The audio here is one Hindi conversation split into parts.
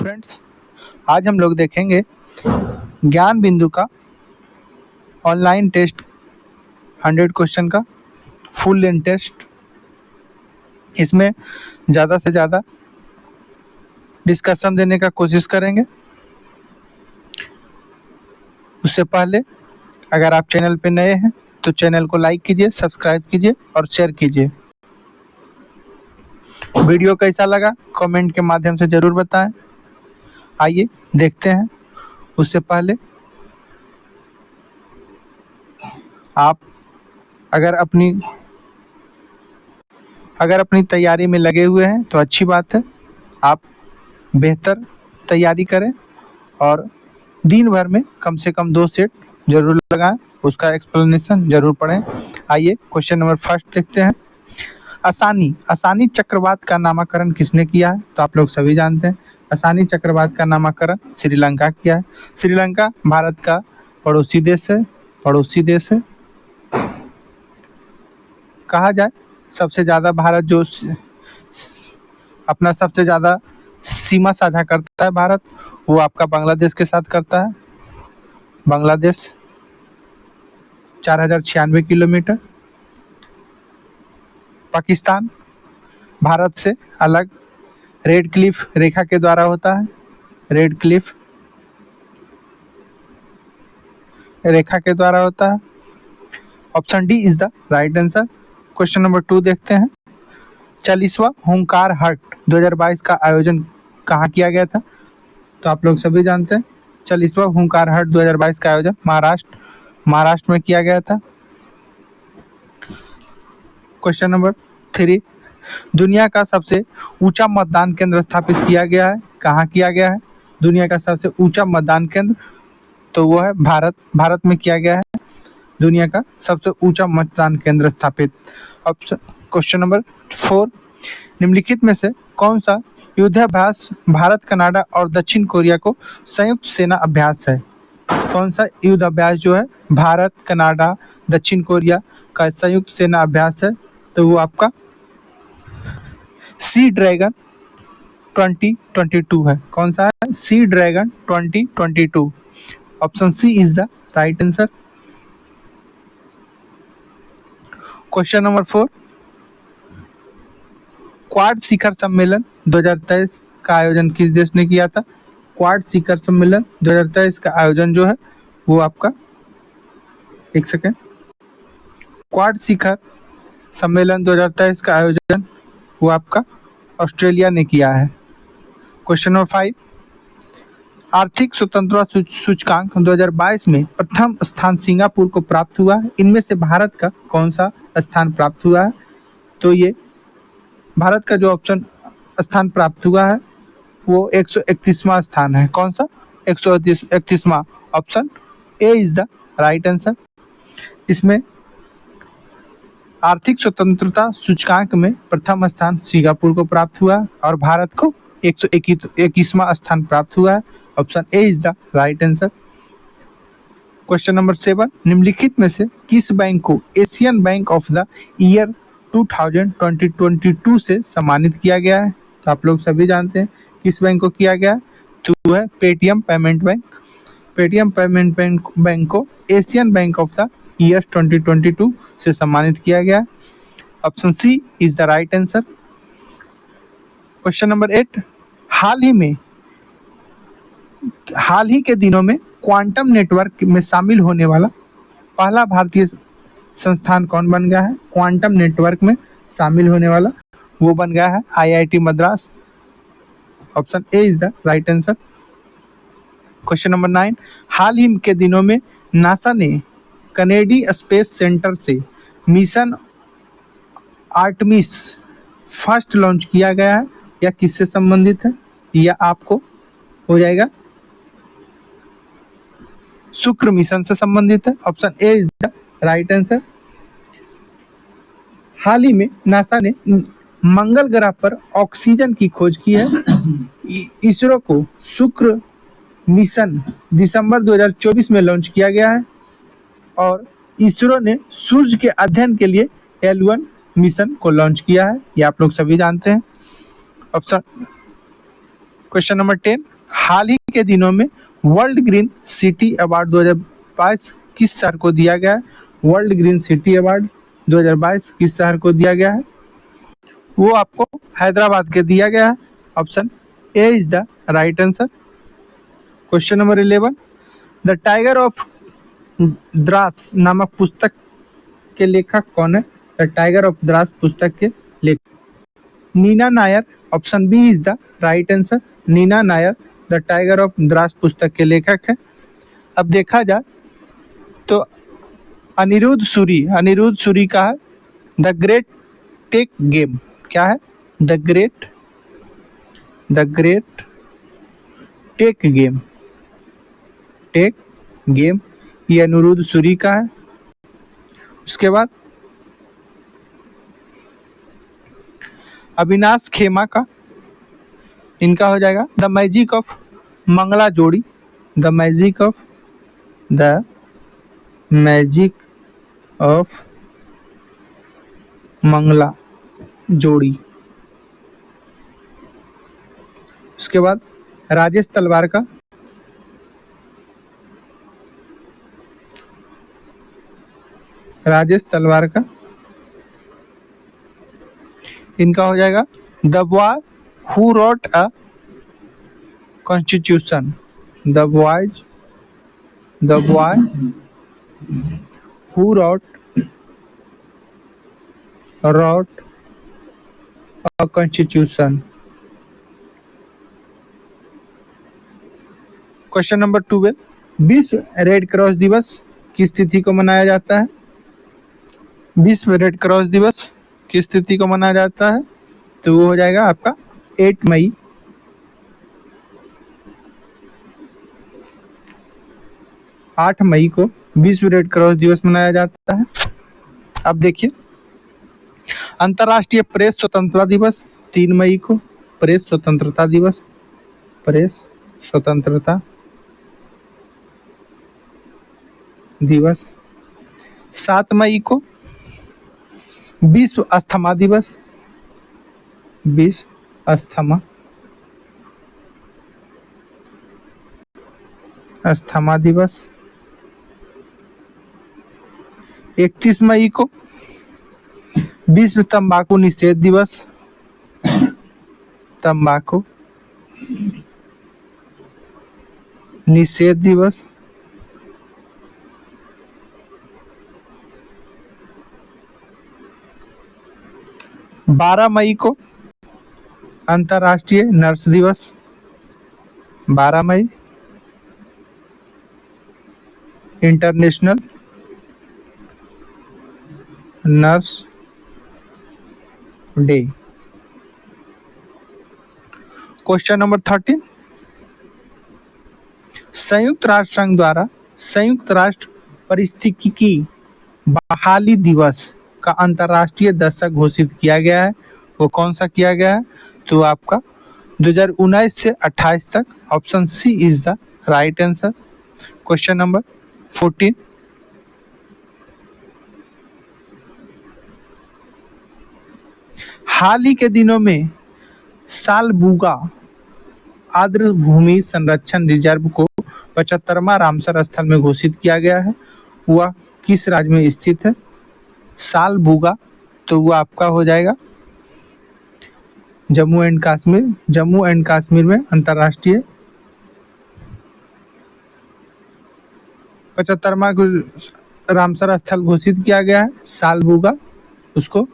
फ्रेंड्स, आज हम लोग देखेंगे ज्ञान बिंदु का ऑनलाइन टेस्ट 100 क्वेश्चन का फुल लेंथ टेस्ट। इसमें ज़्यादा से ज़्यादा डिस्कशन देने का कोशिश करेंगे। उससे पहले अगर आप चैनल पे नए हैं तो चैनल को लाइक कीजिए, सब्सक्राइब कीजिए और शेयर कीजिए। वीडियो कैसा लगा कमेंट के माध्यम से ज़रूर बताएं। आइए देखते हैं। उससे पहले आप अगर अपनी तैयारी में लगे हुए हैं तो अच्छी बात है। आप बेहतर तैयारी करें और दिन भर में कम से कम 2 सेट जरूर लगाएं, उसका एक्सप्लेनेशन जरूर पढ़ें। आइए क्वेश्चन नंबर फर्स्ट देखते हैं। असानी चक्रवात का नामकरण किसने किया है? तो आप लोग सभी जानते हैं असानी चक्रवात का नामकरण श्रीलंका किया है। श्रीलंका भारत का पड़ोसी देश है। कहा जाए सबसे ज़्यादा भारत जो अपना सबसे ज़्यादा सीमा साझा करता है भारत, वो आपका बांग्लादेश के साथ करता है। बांग्लादेश 4096 किलोमीटर। पाकिस्तान भारत से अलग रेड क्लिफ रेखा के द्वारा होता है। रेड क्लिफ रेखा के द्वारा होता है। Option D is the right answer. Question number 2 देखते हैं। 40वां हुंकार हाट 2022 का आयोजन कहाँ किया गया था? तो आप लोग सभी जानते हैं 40वां हुंकार हाट 2022 का आयोजन महाराष्ट्र में किया गया था। क्वेश्चन नंबर 3, दुनिया का सबसे ऊंचा मतदान केंद्र स्थापित किया गया है, कहाँ किया गया है? दुनिया का सबसे ऊंचा मतदान केंद्र तो वो है भारत में किया गया है। दुनिया का सबसे ऊंचा मतदान केंद्र स्थापित। ऑप्शन क्वेश्चन नंबर 4, निम्नलिखित में से कौन सा युद्धाभ्यास भारत, कनाडा और दक्षिण कोरिया को संयुक्त सेना अभ्यास है? कौन सा युद्धाभ्यास जो है भारत, कनाडा, दक्षिण कोरिया का संयुक्त सेना अभ्यास है? तो वो आपका सी ड्रैगन 2022 है। कौन सा है? Sea dragon 2022। Option C is the right answer. Question number 4, quad शिखर सम्मेलन 2023 का आयोजन किस देश ने किया था? क्वाड शिखर सम्मेलन 2023 का आयोजन जो है वो आपका एक सेकेंड क्वाड शिखर सम्मेलन 2023 का आयोजन वो आपका ऑस्ट्रेलिया ने किया है। क्वेश्चन नंबर 5, आर्थिक स्वतंत्रता सूचकांक 2022 में प्रथम स्थान सिंगापुर को प्राप्त हुआ है। इनमें से भारत का कौन सा स्थान प्राप्त हुआ है? तो ये भारत का जो ऑप्शन स्थान प्राप्त हुआ है वो 131वां स्थान है। कौन सा? 131वां। Option A is the right answer. इसमें आर्थिक स्वतंत्रता सूचकांक में प्रथम स्थान सिंगापुर को प्राप्त हुआ और भारत को 121वां स्थान प्राप्त हुआ है। Option A is the right answer. Question number 7, निम्नलिखित में से किस बैंक को Asian bank of the year 2022 से सम्मानित किया गया है? तो आप लोग सभी जानते हैं किस बैंक को किया गया है, तो वो है Paytm payment bank. Paytm payment bank को Asian bank of the year 2022 से सम्मानित किया गया। Option C is the right answer. Question number 8, हाल ही के दिनों में क्वांटम नेटवर्क में शामिल होने वाला पहला भारतीय संस्थान कौन बन गया है? क्वांटम नेटवर्क में शामिल होने वाला वो बन गया है IIT Madras. Option A is the right answer. Question number 9, हाल ही के दिनों में नासा ने कनेडी स्पेस सेंटर से मिशन आर्टेमिस फर्स्ट लॉन्च किया गया है, या किससे संबंधित है? या आपको हो जाएगा शुक्र मिशन से संबंधित है। Option A is the right answer. हाल ही में नासा ने मंगल ग्रह पर ऑक्सीजन की खोज की है। इसरो को शुक्र मिशन दिसंबर 2024 में लॉन्च किया गया है और इसरो ने सूर्य के अध्ययन के लिए L1 मिशन को लॉन्च किया है। ये आप लोग सभी जानते हैं। ऑप्शन क्वेश्चन नंबर 10, हाल ही के दिनों में वर्ल्ड ग्रीन सिटी अवार्ड 2022 किस शहर को दिया गया है? वर्ल्ड ग्रीन सिटी अवार्ड 2022 किस शहर को दिया गया है? वो आपको हैदराबाद के दिया गया है। Option A is the right answer. Question number 11, the tiger of Dras नामक पुस्तक के लेखक कौन है? द टाइगर ऑफ द्रास पुस्तक के लेखक Neena Nair. Option B is the right answer. Neena Nair the tiger of Dras पुस्तक के लेखक है। अब देखा जाए तो अनिरुद्ध सूरी का है द ग्रेट टेक गेम। क्या है? The great tech game. Tech game ये अनिरुद्ध सूरी का है। उसके बाद अविनाश खेमा का, इनका हो जाएगा द मैजिक ऑफ मंगला जोड़ी। द मैजिक ऑफ मंगला जोड़ी। उसके बाद राजेश तलवार का इनका हो जाएगा the boy who wrote a constitution. The boy who wrote a constitution. Question number 12, विश्व रेड क्रॉस दिवस किस तिथि को मनाया जाता है? विश्व रेड क्रॉस दिवस किस तिथि को मनाया जाता है? तो वो हो जाएगा आपका 8 मई। आठ मई को विश्व रेड क्रॉस दिवस मनाया जाता है। अब देखिए, अंतर्राष्ट्रीय प्रेस स्वतंत्रता दिवस 3 मई को। प्रेस स्वतंत्रता दिवस 7 मई को विश्व अस्थमा दिवस। अस्थमा दिवस 31 मई को विश्व तंबाकू निषेध दिवस। तंबाकू निषेध दिवस 12 मई को अंतर्राष्ट्रीय नर्स दिवस। 12 मई international nurse day. Question number 13, संयुक्त राष्ट्र संघ द्वारा संयुक्त राष्ट्र पारिस्थितिकी बहाली दिवस का अंतर्राष्ट्रीय दशक घोषित किया गया है। वो कौन सा किया गया है? तो आपका 2019 से 28 तक। Option C is the right answer. Question number 14, हाल ही के दिनों में सालबुगा आर्द्र भूमि संरक्षण रिजर्व को 75वां रामसर स्थल में घोषित किया गया है। वह किस राज्य में स्थित है? सालबुगा, तो वो आपका हो जाएगा जम्मू एंड कश्मीर में अंतर्राष्ट्रीय 75वां रामसर स्थल घोषित किया गया है सालबुगा। उसको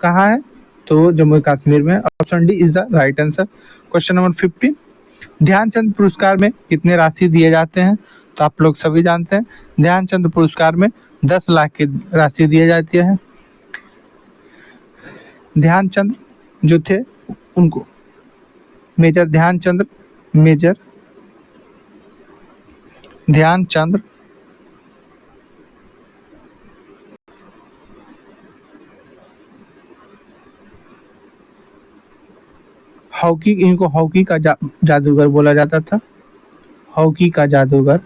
कहाँ है? तो जम्मू कश्मीर में। Option D is the right answer. Question number 15, Dhyanchand पुरस्कार में कितने राशि दिए जाते हैं? तो आप लोग सभी जानते हैं ध्यानचंद पुरस्कार में 10 लाख की राशि दी जाती है। ध्यानचंद जो थे उनको मेजर ध्यानचंद इनको हॉकी का जादूगर बोला जाता था। हॉकी का जादूगर।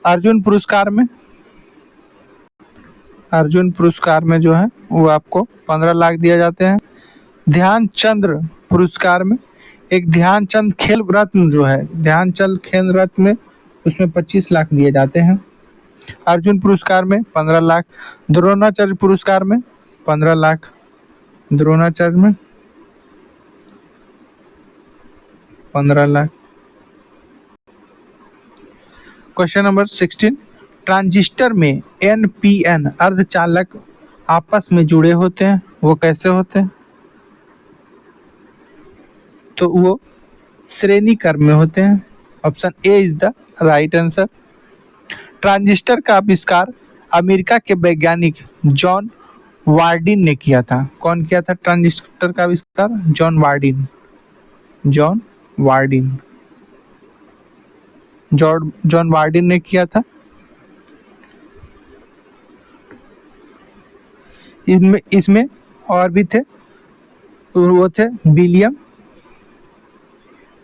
अर्जुन पुरस्कार में जो है वो आपको 15 लाख दिए जाते हैं। ध्यानचंद पुरस्कार में एक ध्यानचंद खेल रत्न जो है, ध्यानचंद खेल रत्न में उसमें 25 लाख दिए जाते हैं। अर्जुन पुरस्कार में 15 लाख, द्रोणाचार्य पुरस्कार में 15 लाख, द्रोणाचार्य में 15 लाख। क्वेश्चन नंबर 16, ट्रांजिस्टर में NPN अर्धचालक आपस में जुड़े होते हैं, वो कैसे होते हैं? तो वो श्रेणी क्रम में होते हैं। Option A is the right answer. Transistor का आविष्कार अमेरिका के वैज्ञानिक जॉन वार्डिन ने किया था। कौन किया था ट्रांजिस्टर का आविष्कार? जॉन वार्डिन। जॉन वार्डिन ने किया था। इसमें और भी थे, वो थे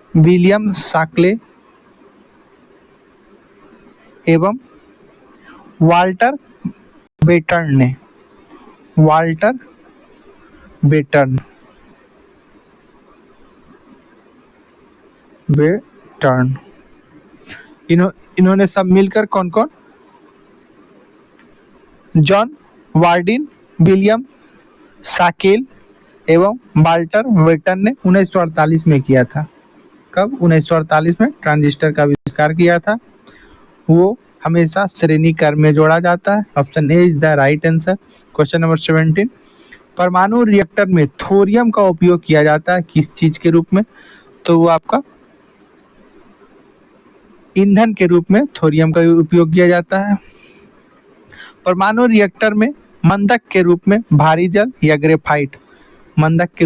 विलियम शाक्ले एवं वाल्टर बेटर्न। इन्होंने सब मिलकर कौन कौन? जॉन वार्डिन, विलियम शाकेल एवं वाल्टर बेटन ने 1948 में किया था। कब? 1948 में ट्रांजिस्टर का आविष्कार किया था। वो हमेशा श्रेणी क्रम में जोड़ा जाता है। Option A is the right answer. Question number 17, परमाणु रिएक्टर में थोरियम का उपयोग किया जाता है किस चीज के रूप में? तो वो आपका ईंधन के रूप में थोरियम का उपयोग किया जाता है। परमाणु रिएक्टर में मंदक के रूप में भारी जल या ग्रेफाइट? मंदक के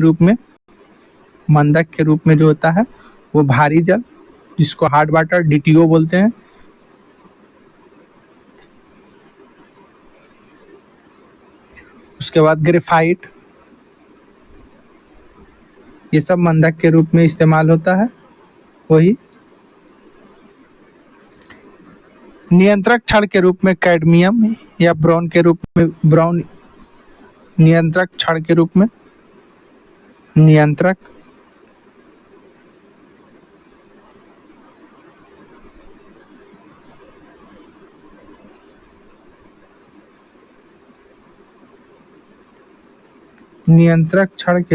रूप में जो होता है वो भारी जल, जिसको हार्ड वाटर DTO बोलते हैं। उसके बाद ग्रेफाइट, ये सब मंदक के रूप में इस्तेमाल होता है। वही नियंत्रक क्षण के रूप में कैडमियम या नियंत्रक क्षण के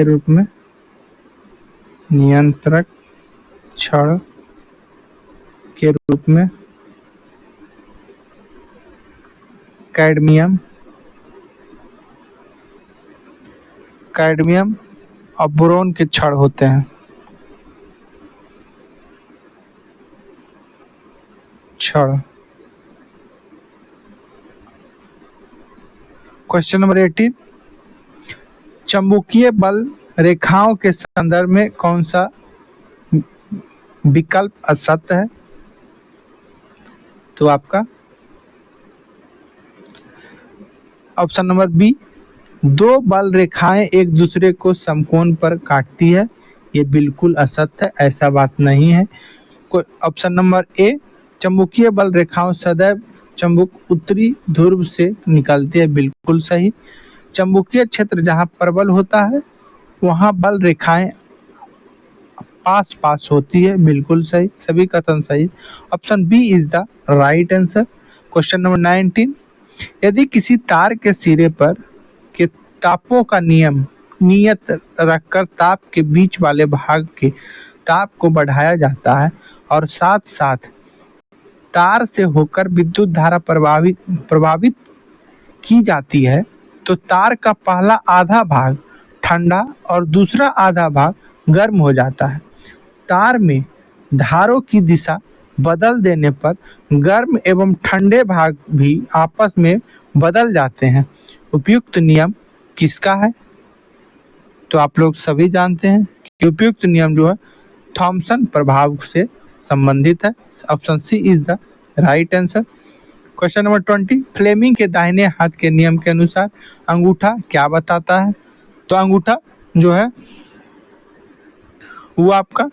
रूप में नियंत्रक क्षण के रूप में कैडमियम और बोरोन के क्षण होते हैं। क्वेश्चन नंबर 18, चुंबकीय बल रेखाओं के संदर्भ में कौन सा विकल्प असत्य है? तो आपका ऑप्शन नंबर बी, दो बल रेखाएं एक दूसरे को समकोण पर काटती है, ये बिल्कुल असत्य है, ऐसा बात नहीं है। ऑप्शन नंबर ए, चुंबकीय बल रेखाओं सदैव चुंबक उत्तरी ध्रुव से निकलती है, बिल्कुल सही। चुंबकीय क्षेत्र जहां प्रबल होता है वहां बल रेखाएं पास होती है, बिल्कुल सही, सभी कथन सही। Option B is the right answer. Question number 19, यदि किसी तार के सिरे पर के तापों का नियत रखकर ताप के बीच वाले भाग के ताप को बढ़ाया जाता है और साथ साथ तार से होकर विद्युत धारा प्रभावित की जाती है, तो तार का पहला आधा भाग ठंडा और दूसरा आधा भाग गर्म हो जाता है। तार में धारों की दिशा बदल देने पर गर्म एवं ठंडे भाग भी आपस में बदल जाते हैं। उपयुक्त नियम किसका है? तो आप लोग सभी जानते हैं कि उपयुक्त नियम जो है थॉमसन प्रभाव से संबंधित है। Option C is the right answer. Question number 20, Fleming के दाहिने हाथ के नियम के अनुसार अंगूठा क्या बताता है? तो अंगूठा जो है वो आपका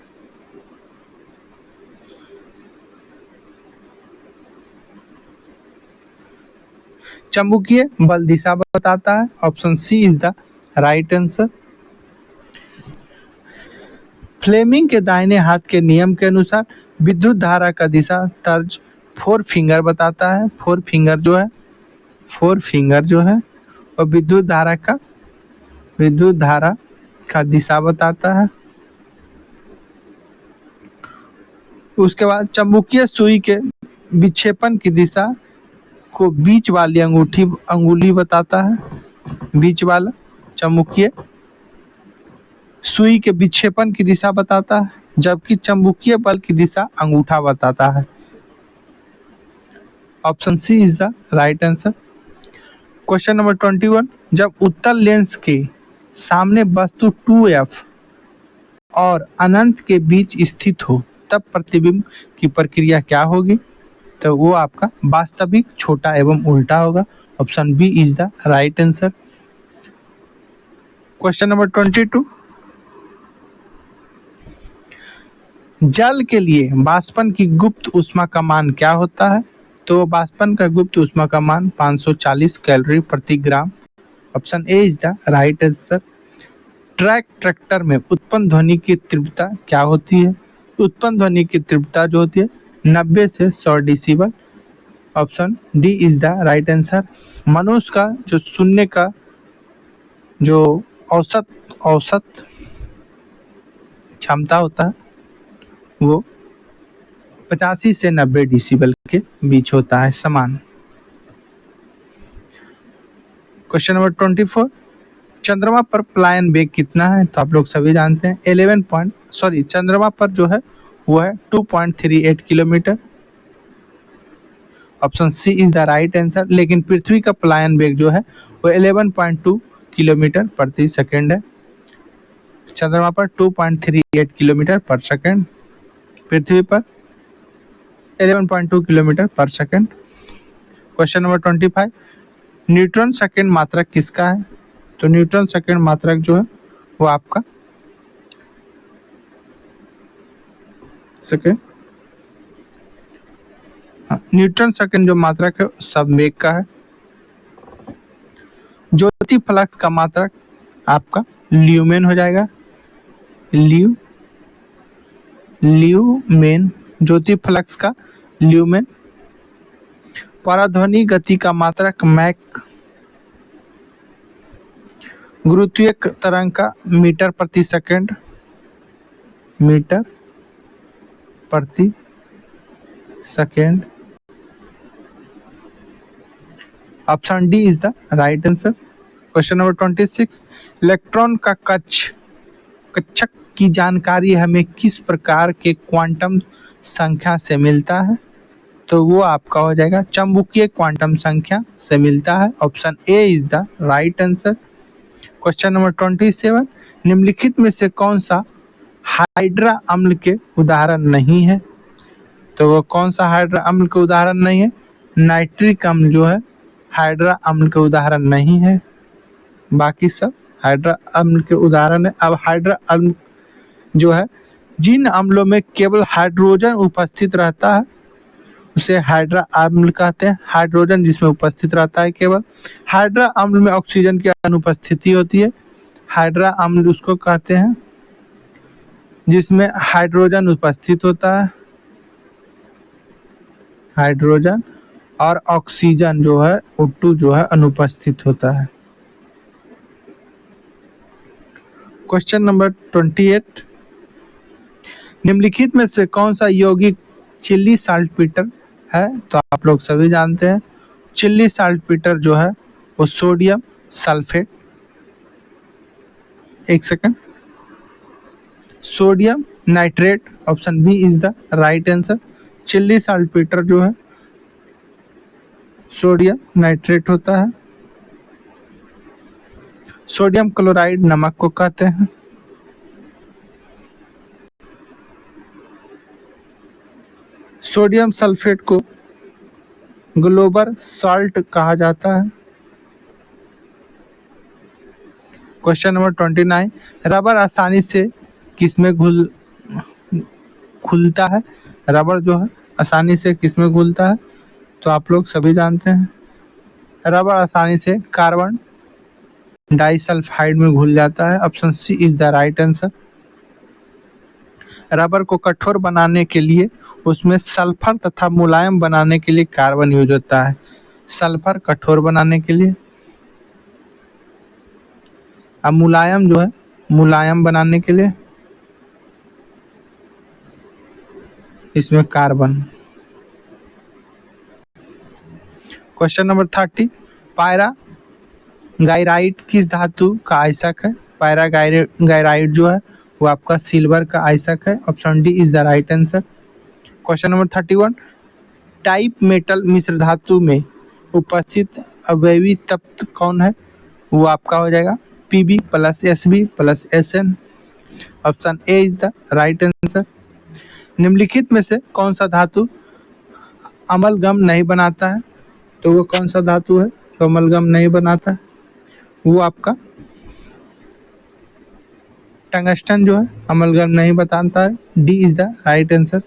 चुंबकीय बल दिशा बताता है। Option C is the right answer. Fleming के दाहिने हाथ के नियम के अनुसार विद्युत धारा का दिशा तर्ज फोर फिंगर बताता है। फोर फिंगर जो है और विद्युत धारा का दिशा बताता है। उसके बाद चुंबकीय सुई के विक्षेपण की दिशा को बीच वाली अंगुली बताता है। बीच वाला चुंबकीय सुई के विक्षेपण की दिशा बताता है, जबकि चुंबकीय बल की दिशा अंगूठा बताता है। Option C is the right answer. Question number 21, जब उत्तल लेंस के सामने वस्तु 2f और अनंत के बीच स्थित हो तब प्रतिबिंब की प्रक्रिया क्या होगी? तो वो आपका वास्तविक, छोटा एवं उल्टा होगा। Option B is the right answer. Question number 22, जल के लिए वाष्पन की गुप्त ऊष्मा का मान क्या होता है? तो वाष्पन का गुप्त ऊष्मा का मान 540 कैलोरी प्रति gram. Option A is the right answer. Tractor में उत्पन्न ध्वनि की तीव्रता क्या होती है? उत्पन्न ध्वनि की तीव्रता जो होती है 90 से 100 decibel. Option D is the right answer. मनुष्य का जो सुनने का जो औसत क्षमता होता है वो 85 से 90 डेसिबल के बीच होता है, समान। क्वेश्चन नंबर 24, चंद्रमा पर पलायन वेग कितना है? तो आप लोग सभी जानते हैं चंद्रमा पर जो है वो है 2.38 kilometre. Option C is the right answer. लेकिन पृथ्वी का पलायन वेग जो है वो 11.2 किलोमीटर प्रति सेकेंड है। चंद्रमा पर 2.38 किलोमीटर पर सेकेंड, पृथ्वी पर 11.2 किलोमीटर पर second. Question number 25, Newton second मात्रक किसका है? तो न्यूटन सेकेंड मात्रक जो है वो आपका न्यूटन सेकेंड जो मात्रक है संवेग का है। ज्योति फ्लक्स का मात्रक आपका ल्यूमेन हो जाएगा। ल्यूमेन, ज्योति फ्लक्स का ल्यूमेन। पराध्वनि गति का मात्रक मैक। गुरुत्वीय तरंग का मीटर प्रति second. Option D is the right answer. Question number 26, electron का कक्षक की जानकारी हमें किस प्रकार के क्वांटम संख्या से मिलता है? तो वो आपका हो जाएगा चुंबकीय क्वांटम संख्या से मिलता है। Option A is the right answer. Question number 27, निम्नलिखित में से कौन सा हाइड्रा अम्ल के उदाहरण नहीं है? तो वो कौन सा हाइड्रा अम्ल के उदाहरण नहीं है? नाइट्रिक अम्ल जो है हाइड्रा अम्ल के उदाहरण नहीं है, बाकी सब हाइड्रा अम्ल के उदाहरण है। अब हाइड्रा अम्ल जो है जिन अम्लों में केवल हाइड्रोजन उपस्थित रहता है उसे हाइड्रा अम्ल कहते हैं। हाइड्रोजन जिसमें उपस्थित रहता है केवल। हाइड्रा अम्ल में ऑक्सीजन की अनुपस्थिति होती है। हाइड्रा अम्ल उसको कहते हैं जिसमें हाइड्रोजन उपस्थित होता है। हाइड्रोजन और ऑक्सीजन जो है O2 जो है अनुपस्थित होता है। क्वेश्चन नंबर 28, निम्नलिखित में से कौन सा यौगिक चिली साल्टपीटर है? तो आप लोग सभी जानते हैं चिली साल्टपीटर जो है वो sodium sulphate, sodium nitrate. Option B is the right answer. Chile saltpetre जो है सोडियम नाइट्रेट होता है। सोडियम क्लोराइड नमक को कहते हैं। सोडियम सल्फेट को ग्लोबल सॉल्ट कहा जाता है। क्वेश्चन नंबर 29, रबर आसानी से किसमें खुलता है? रबर जो है आसानी से किसमें घुलता है? तो आप लोग सभी जानते हैं रबर आसानी से कार्बन डाइसल्फाइड में घुल जाता है। Option C is the right answer. Rubber को कठोर बनाने के लिए उसमें सल्फर तथा मुलायम बनाने के लिए कार्बन यूज होता है। सल्फर कठोर बनाने के लिए, अब मुलायम जो है मुलायम बनाने के लिए इसमें कार्बन। क्वेश्चन नंबर 30, पायरा गायराइट किस धातु का आयशक है? पायरा गायराइट जो है वो आपका सिल्वर का आयशक है। Option D is the right answer. Question number 31, type metal मिश्र धातु में उपस्थित अवयवी तत्व कौन है? वो आपका हो जाएगा Pb plus Sb plus Sn। Option A is the right answer. निम्नलिखित में से कौन सा धातु अमलगम नहीं बनाता है? तो वो कौन सा धातु है जो अमलगम नहीं बनाता है? वो आपका टंगस्टन जो है अमलगम नहीं बताता है। D is the right answer.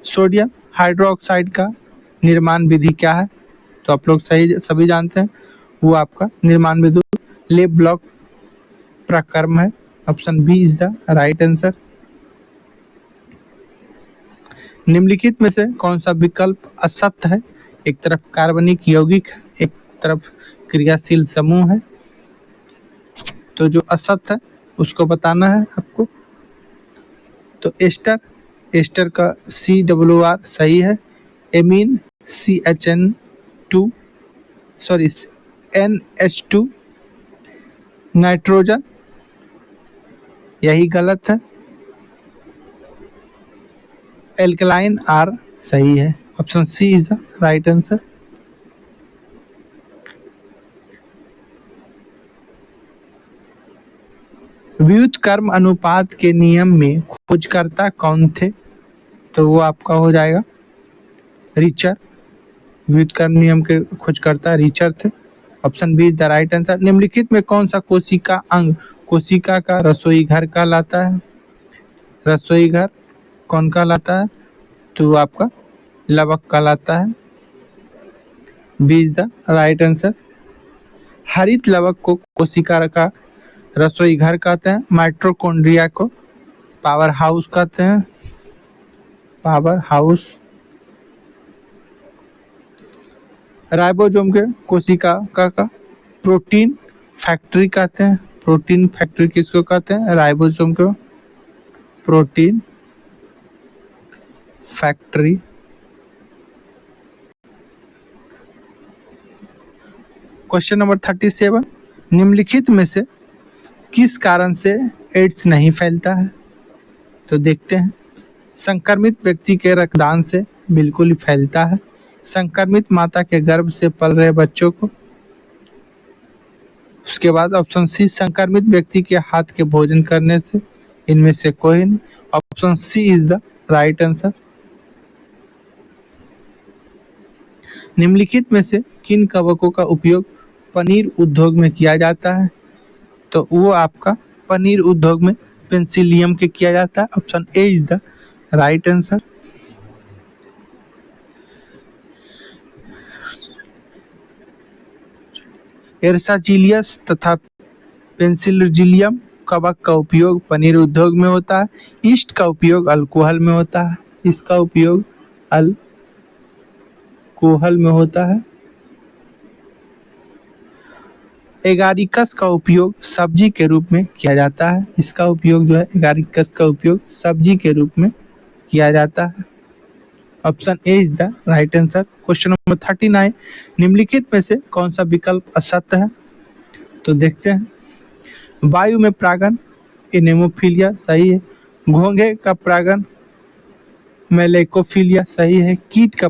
Sodium hydroxide का निर्माण विधि क्या है? तो आप लोग सभी जानते हैं, वो आपका निर्माण विधि ले ब्लॉक प्रक्रम है। Option B is the right answer. निम्नलिखित में से कौन सा विकल्प असत्य है? एक तरफ कार्बनिक यौगिक है, एक तरफ क्रियाशील समूह है। तो जो असत्य है उसको बताना है आपको। तो एस्टर का CRR सही है। Amine CHN2 sorry NH2, nitrogen यही गलत है। एल्कलाइन R सही है। Option C is the right answer. व्युत्क्रम अनुपात के नियम में खोजकर्ता कौन थे? तो वो आपका हो जाएगा रिचर। व्युत्क्रम नियम के खोजकर्ता रिचर थे। Option B is the right answer. निम्नलिखित में कौन सा कोशिका अंग कोशिका का रसोई घर कहलाता है? रसोई घर कौन कहलाता है? तो वो आपका लवक कहलाता है। B is the right answer. हरित लवक को कोशिका का रसोई घर कहते हैं। माइटोकॉन्ड्रिया को पावर हाउस कहते हैं। Power house. राइबोसोम के कोशिका का प्रोटीन फैक्ट्री कहते हैं। प्रोटीन फैक्ट्री किसको कहते हैं? राइबोसोम को प्रोटीन फैक्ट्री। क्वेश्चन नंबर 37, निम्नलिखित में से किस कारण से एड्स नहीं फैलता है? तो देखते हैं। संक्रमित व्यक्ति के रक्तदान से बिल्कुल ही फैलता है। संक्रमित माता के गर्भ से पल रहे बच्चों को। उसके बाद ऑप्शन सी, संक्रमित व्यक्ति के हाथ के भोजन करने से। इनमें से कोई नहीं। Option C is the right answer. निम्नलिखित में से किन कवकों का उपयोग पनीर उद्योग में किया जाता है? तो वो आपका पनीर उद्योग में पेंसिलियम के किया जाता है। Option A is the right answer. एर्साचिलियस तथा पेंसिलियम कवक का उपयोग पनीर उद्योग में होता है। ईस्ट का उपयोग अल्कोहल में होता है। इसका उपयोग अल्कोहल में होता है। एगारिकस का उपयोग सब्जी के रूप में किया जाता है। इसका उपयोग जो है एगारिकस का उपयोग सब्जी के रूप में किया जाता है। Option A is the right answer. Question number 39, निम्नलिखित में से कौन सा विकल्प असत्य है? तो देखते हैं। वायु में परागण एनेमोफिलिया सही है। घोंघे का परागण मेलेकोफिलिया सही है। कीट का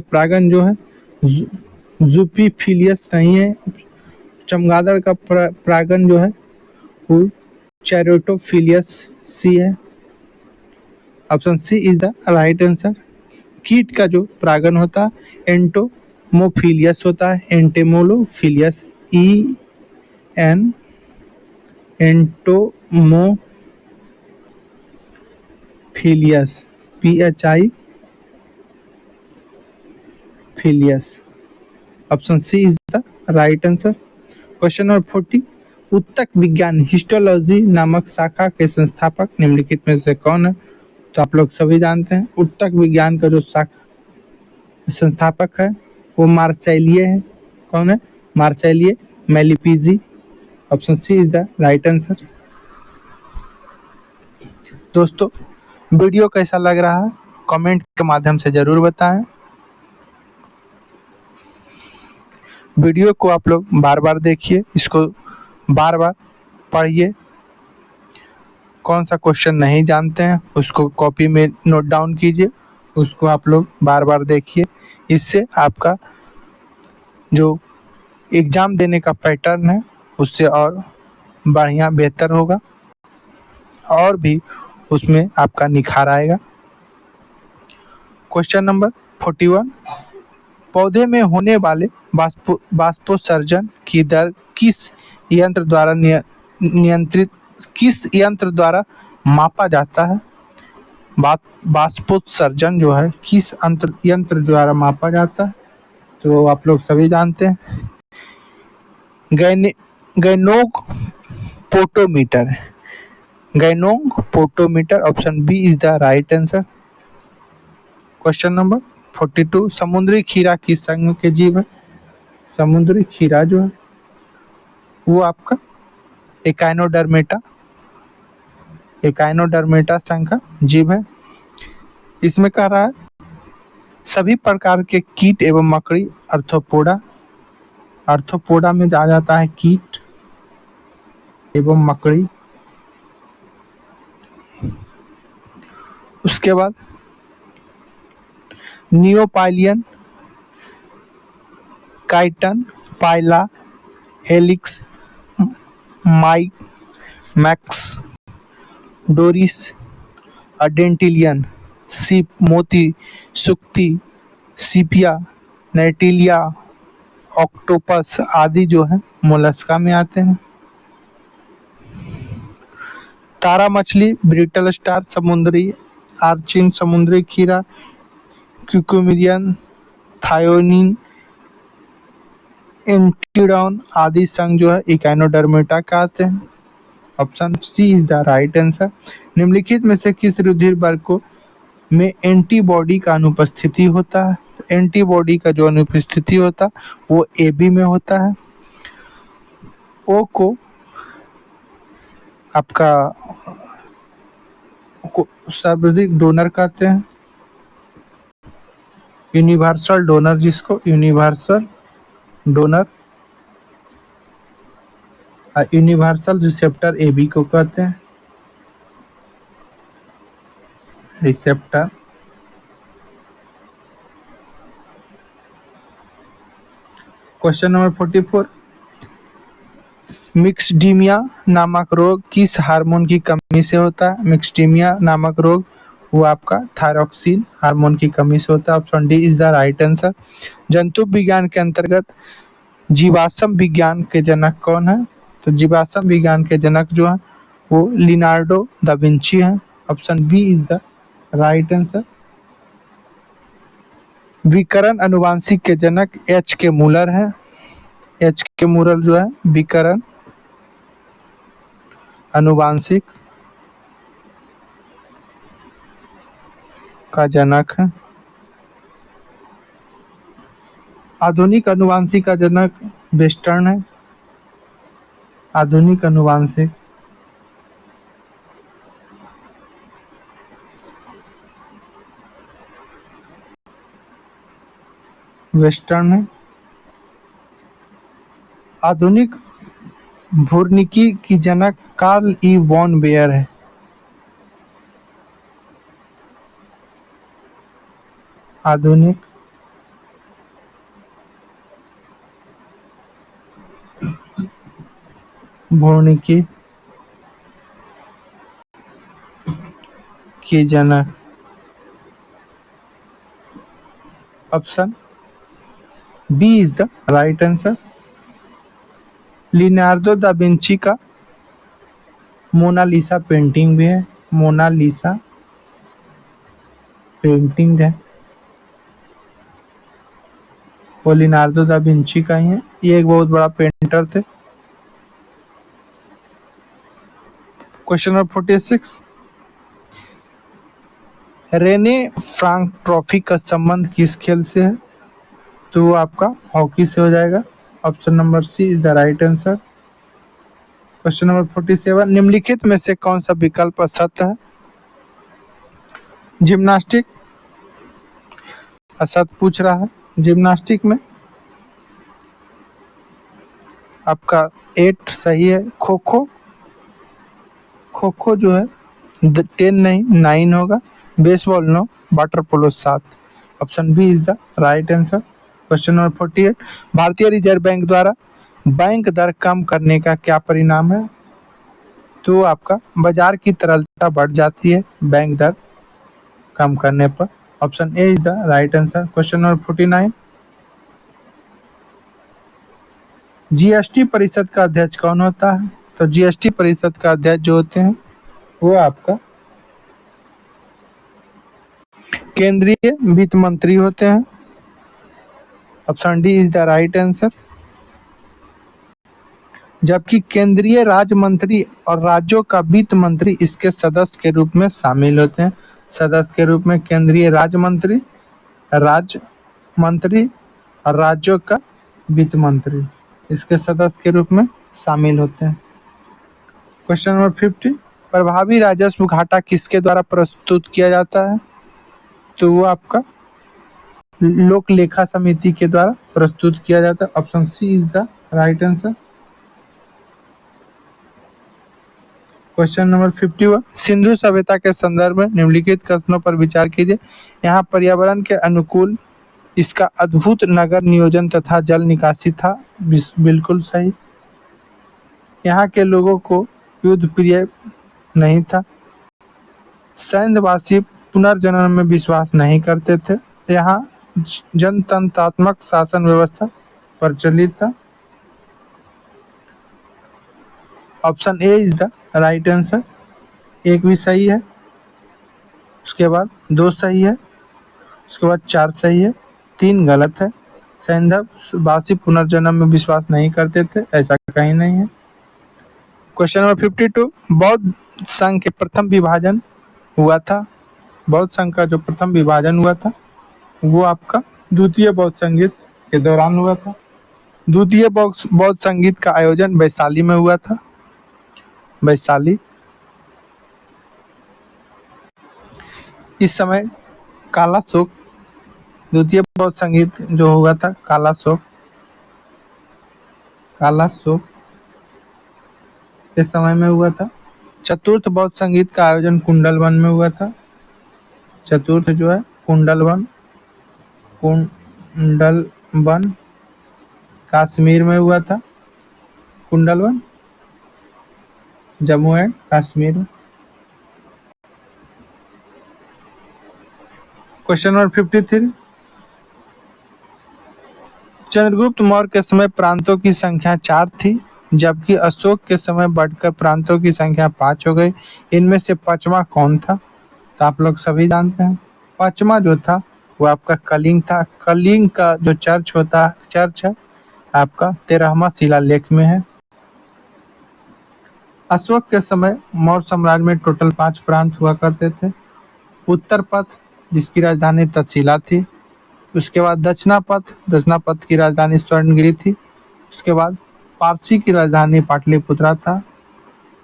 परागण जो है जूपीफिलियस नहीं है। चमगादड़ का परागण जो है वो चैरोटोफिलियस सी है। Option C is the right answer. कीट का जो परागण होता है एंटोमोफिलियस होता है। एंटेमोलोफिलियस एंटोमोफिलियस PHI फिलियस। Option C is the right answer. Question number 40, उत्तक विज्ञान हिस्टोलॉजी नामक शाखा के संस्थापक निम्नलिखित में से कौन है? तो आप लोग सभी जानते हैं उत्तक विज्ञान का जो शाखा संस्थापक है वो मार्सेलिये है। कौन है? मार्सेलिये मेलिपिजी। Option C is the right answer. दोस्तों, वीडियो कैसा लग रहा है कमेंट के माध्यम से जरूर बताएं। वीडियो को आप लोग बार बार देखिए, इसको बार बार पढ़िए। कौन सा क्वेश्चन नहीं जानते हैं उसको कॉपी में नोट डाउन कीजिए, उसको आप लोग बार बार देखिए। इससे आपका जो एग्ज़ाम देने का पैटर्न है उससे और बढ़िया बेहतर होगा और भी उसमें आपका निखार आएगा। क्वेश्चन नंबर 41, पौधे में होने वाले बाष्पोत्सर्जन की दर किस यंत्र द्वारा नियंत्रित किस यंत्र द्वारा मापा जाता है? बाष्पोत्सर्जन जो है किस यंत्र द्वारा मापा जाता है? तो आप लोग सभी जानते हैं Ganong potometer. Ganong potometer. Option B is the right answer. Question number 42, समुद्री खीरा किस संघ के जीव है? समुद्री खीरा जो है वो आपका एकाइनोडर्मेटा संघ का जीव है। इसमें कह रहा है सभी प्रकार के कीट एवं मकड़ी अर्थोपोडा में आ जाता है कीट एवं मकड़ी। उसके बाद नियोपाइलियन, काइटन, पाइला, हेलिक्स, मैक्स, डोरिस, अडेंटिलियन, सीप, मोती, सुक्ति, सीपिया, नेटिलिया, ऑक्टोपस आदि जो है मोलस्का में आते हैं। तारा मछली, ब्रिटल स्टार, समुद्री आर्चिन, समुद्री खीरा, क्यूकुमिडियन, थायोनिन, एंटीडॉन आदि संघ जो है इकाइनोडर्मेटा का आते हैं। Option C is the right answer. निम्नलिखित में से किस रुधिर वर्ग को में एंटीबॉडी का अनुपस्थिति होता है? तो एंटीबॉडी का जो अनुपस्थिति होता है वो ए बी में होता है। ओ को आपका सर्वाधिक डोनर कहते हैं, यूनिवर्सल डोनर, जिसको universal donor, universal receptor A B को कहते हैं, रिसेप्टर। क्वेश्चन नंबर 44, मिक्सडीमिया नामक रोग किस हार्मोन की कमी से होता है? मिक्सडीमिया नामक रोग वो आपका थायरॉक्सिन हार्मोन की कमी से होता है। Option D is the right answer. जंतु विज्ञान के अंतर्गत जीवाश्म विज्ञान के जनक कौन है? तो जीवाश्म विज्ञान के जनक जो है वो लियोनार्डो दा विंची है। Option B is the right answer. विकर्ण अनुवांशिक के जनक एच के मूलर है। एच के मूलर जो है विकर्ण अनुवांशिक का जनक है। आधुनिक अनुवांशिक का जनक वेस्टर्न है। आधुनिक अनुवांशिक वेस्टर्न है। आधुनिक भूर्निकी की जनक कार्ल ई वॉन बेयर है। आधुनिक भूर्निकी की जनक option B is the right answer. Leonardo da Vinci का मोनालिसा पेंटिंग भी है। मोनालिसा पेंटिंग है। वो लिनार्डो दा विंची का ही है। ये एक बहुत बड़ा पेंटर थे। Question number 46, Rene Frank trophy का संबंध किस खेल से है? तो वो आपका हॉकी से हो जाएगा। Option number C is the right answer. Question number 47, निम्नलिखित में से कौन सा विकल्प असत्य है? जिम्नास्टिक असत्य पूछ रहा है। जिम्नास्टिक में आपका 8 सही है। खो खो, खो खो जो है 10 नहीं 9 होगा। Baseball 9, water polo 7। Option B is the right answer. Question number 48, भारतीय रिजर्व बैंक द्वारा बैंक दर कम करने का क्या परिणाम है? तो आपका बाजार की तरलता बढ़ जाती है बैंक दर कम करने पर। Option A is the right answer. Question number 49, GST परिषद का अध्यक्ष कौन होता है? तो जीएसटी परिषद का अध्यक्ष जो होते हैं वो आपका केंद्रीय वित्त मंत्री होते हैं। Option D is the right answer. जबकि केंद्रीय राज्य मंत्री और राज्यों का वित्त मंत्री इसके सदस्य के रूप में शामिल होते हैं। सदस्य के रूप में केंद्रीय राज्य मंत्री और राज्यों का वित्त मंत्री इसके सदस्य के रूप में शामिल होते हैं। क्वेश्चन नंबर 50, प्रभावी राजस्व घाटा किसके द्वारा प्रस्तुत किया जाता है? तो वो आपका लोक लेखा समिति के द्वारा प्रस्तुत किया जाता है। Option C is the right answer. Question number 51, Sindhu सभ्यता के संदर्भ में निम्नलिखित कथनों पर विचार कीजिए। यहाँ पर्यावरण के अनुकूल इसका अद्भुत नगर नियोजन तथा जल निकासी था। बिल्कुल सही। यहाँ के लोगों को युद्ध प्रिय नहीं था। सैन्यवासी पुनर्जनन में विश्वास नहीं करते थे। यहाँ जनतंत्रात्मक शासन व्यवस्था प्रचलित था। Option A is the right answer. एक भी सही है, उसके बाद 2 सही है, उसके बाद 4 सही है, 3 गलत है। सैन्यवासी पुनर्जन्म में विश्वास नहीं करते थे, ऐसा कहीं नहीं है। क्वेश्चन नंबर 52, बौद्ध संघ के प्रथम विभाजन हुआ था। बौद्ध संघ का जो प्रथम विभाजन हुआ था वो आपका द्वितीय बौद्ध संगीत के दौरान हुआ था। द्वितीय बौद्ध संगीत का आयोजन वैशाली में हुआ था। वैशाली। इस समय काला शोक, द्वितीय बौद्ध संगीत जो हुआ था काला शोक के समय में हुआ था। चतुर्थ बौद्ध संगीत का आयोजन कुंडलवन में हुआ था। चतुर्थ जो है कुंडलवन कश्मीर में हुआ था। कुंडलवन जम्मू एंड कश्मीर में। क्वेश्चन नंबर 53, चंद्रगुप्त मौर्य के समय प्रांतों की संख्या 4 थी, जबकि अशोक के समय बढ़कर प्रांतों की संख्या 5 हो गई। इनमें से 5वां कौन था? तो आप लोग सभी जानते हैं। 5वां जो था वो आपका कलिंग था। कलिंग का जो चर्च है आपका 13वां शिलालेख में है। अशोक के समय मौर्य साम्राज्य में टोटल 5 प्रांत हुआ करते थे। उत्तर पथ जिसकी राजधानी तक्षशिला थी। उसके बाद दक्षिणापथ की राजधानी स्वर्णगिरी थी। उसके बाद पारसी की राजधानी पाटलिपुत्रा था।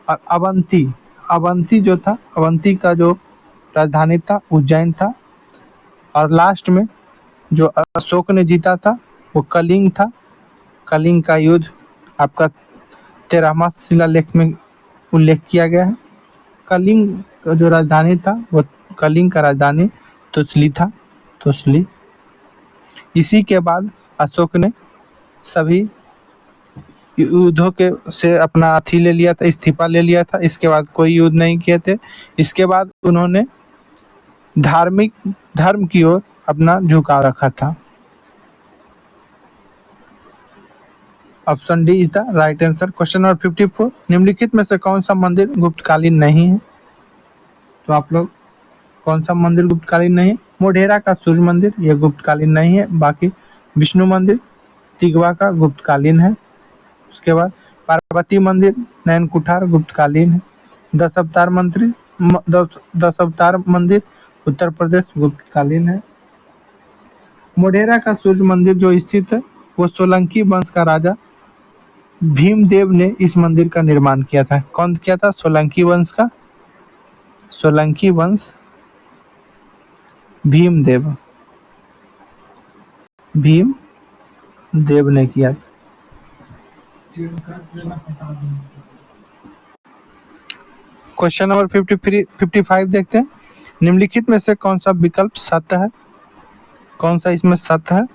और अवंती जो था, अवंती का जो राजधानी था उज्जैन था। और लास्ट में जो अशोक ने जीता था वो कलिंग था। कलिंग का युद्ध आपका 13वां शिलालेख में उल्लेख किया गया है। कलिंग का जो राजधानी था वो कलिंग का राजधानी तुसली। इसी के बाद अशोक ने सभी युद्धों के से अपना इस्तीफा ले लिया था। इसके बाद कोई युद्ध नहीं किए थे। इसके बाद उन्होंने धर्म की ओर अपना झुकाव रखा था। Option D is the right answer. Question number 54, निम्नलिखित में से कौन सा मंदिर गुप्तकालीन नहीं है? तो आप लोग कौन सा मंदिर गुप्तकालीन नहीं है? मोढेरा का सूर्य मंदिर ये गुप्तकालीन नहीं है। बाकी विष्णु मंदिर तिगवा का गुप्तकालीन है। उसके बाद पार्वती मंदिर नैन कुठार गुप्तकालीन है। दस अवतार मंदिर उत्तर प्रदेश गुप्तकालीन है। मोढेरा का सूर्य मंदिर जो स्थित है वो सोलंकी वंश का राजा भीमदेव ने इस मंदिर का निर्माण किया था। कौन किया था? सोलंकी वंश का, सोलंकी वंश भीमदेव, भीमदेव ने किया था। क्वेश्चन नंबर 55 देखते हैं। निम्नलिखित में से कौन सा विकल्प सत्य है? कौन सा इसमें सत्य है?